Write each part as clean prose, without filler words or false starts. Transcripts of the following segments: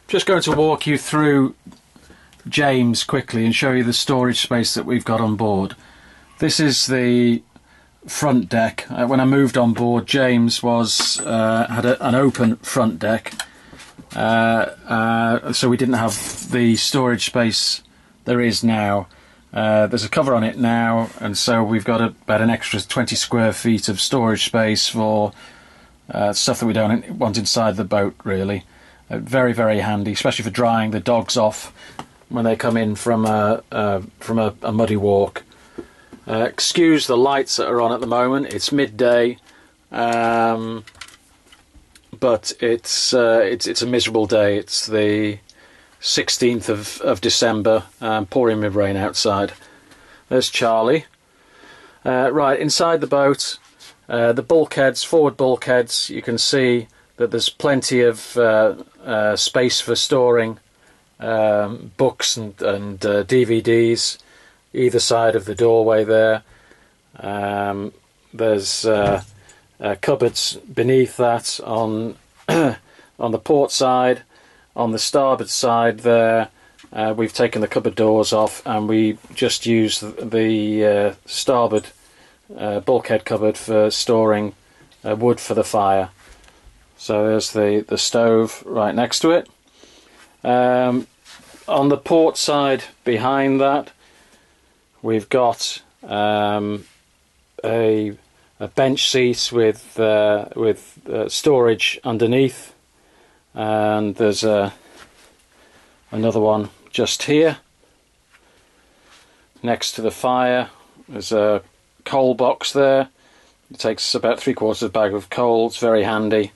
Just going to walk you through James quickly and show you the storage space that we've got on board. This is the front deck. When I moved on board, James had an open front deck, so we didn't have the storage space there is now. There's a cover on it now, and so we've got about an extra 20 square feet of storage space for stuff that we don't want inside the boat, really. Very, very handy, especially for drying the dogs off when they come in from a muddy walk. Excuse the lights that are on at the moment. It's midday, but it's a miserable day. It's the 16th of December, pouring with rain outside. There's Charlie. Right, inside the boat, the bulkheads, forward bulkheads, you can see that there's plenty of space for storing books and DVDs either side of the doorway there. There's cupboards beneath that on on the port side. On the starboard side there, we've taken the cupboard doors off and we just use the starboard bulkhead cupboard for storing wood for the fire. So there's the stove right next to it. On the port side behind that, we've got a bench seat with storage underneath, and there's another one just here next to the fire. There's a coal box there. It takes about 3/4 of a bag of coal. It's very handy.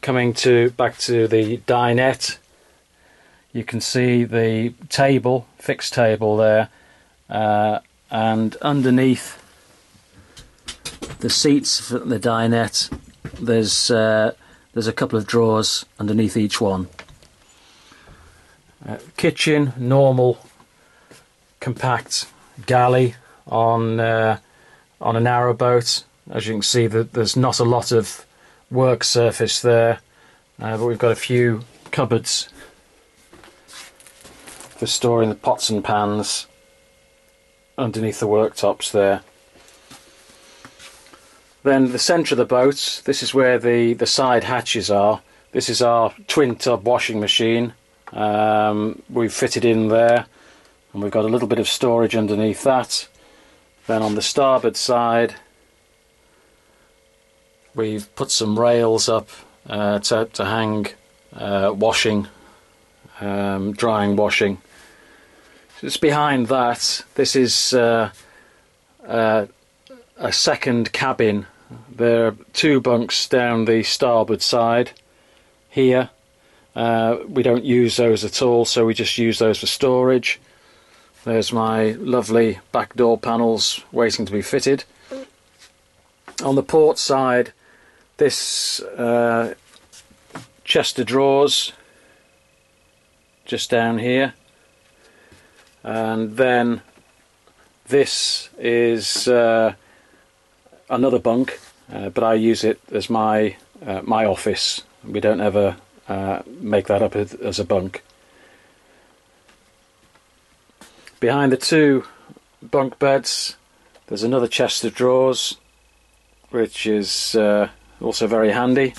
Coming back to the dinette, you can see the fixed table there, and underneath the seats for the dinette, there's a couple of drawers underneath each one. Kitchen, normal, compact galley on a narrowboat. As you can see, there's not a lot of work surface there, but we've got a few cupboards for storing the pots and pans underneath the worktops there. Then the centre of the boat, this is where the side hatches are. This is our twin tub washing machine. We've fitted in there, and we've got a little bit of storage underneath that. Then on the starboard side, we've put some rails up to hang washing, drying washing. Just behind that, this is a second cabin. There are 2 bunks down the starboard side here. We don't use those at all, so we just use those for storage. There's my lovely back door panels waiting to be fitted. On the port side, this chest of drawers just down here, and then this is another bunk, but I use it as my office. We don't ever make that up as a bunk. Behind the 2 bunk beds, there's another chest of drawers, which is also very handy.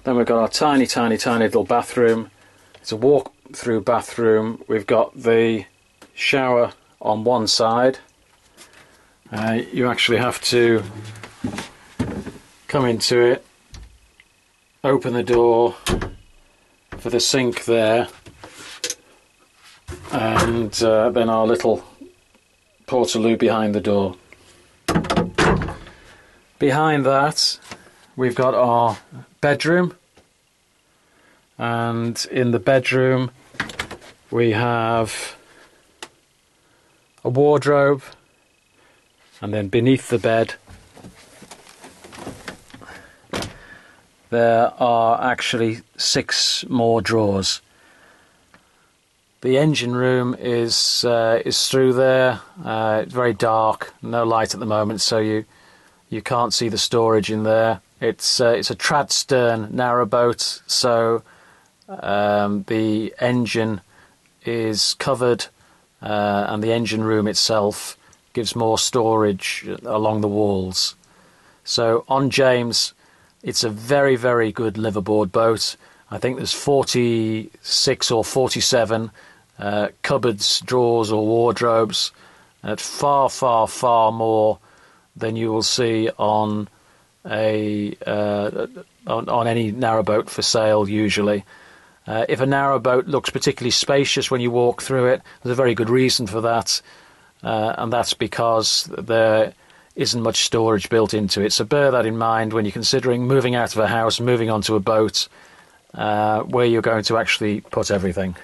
Then we've got our tiny little bathroom. It's a walk-through bathroom. We've got the shower on one side. You actually have to come into it, open the door for the sink there, and then our little portaloo behind the door. Behind that, we've got our bedroom, and in the bedroom we have a wardrobe, and then beneath the bed there are actually 6 more drawers. The engine room is through there. It's very dark, no light at the moment, so you can't see the storage in there. It's a trad stern narrowboat, so the engine is covered, and the engine room itself gives more storage along the walls. So on James, it's a very, very good liverboard boat. I think there's 46 or 47 cupboards, drawers or wardrobes, at far, far, far more than you will see on on any narrowboat for sale usually. If a narrowboat looks particularly spacious when you walk through it, there's a very good reason for that, and that's because there isn't much storage built into it. So bear that in mind when you're considering moving out of a house, moving onto a boat, where you're going to actually put everything.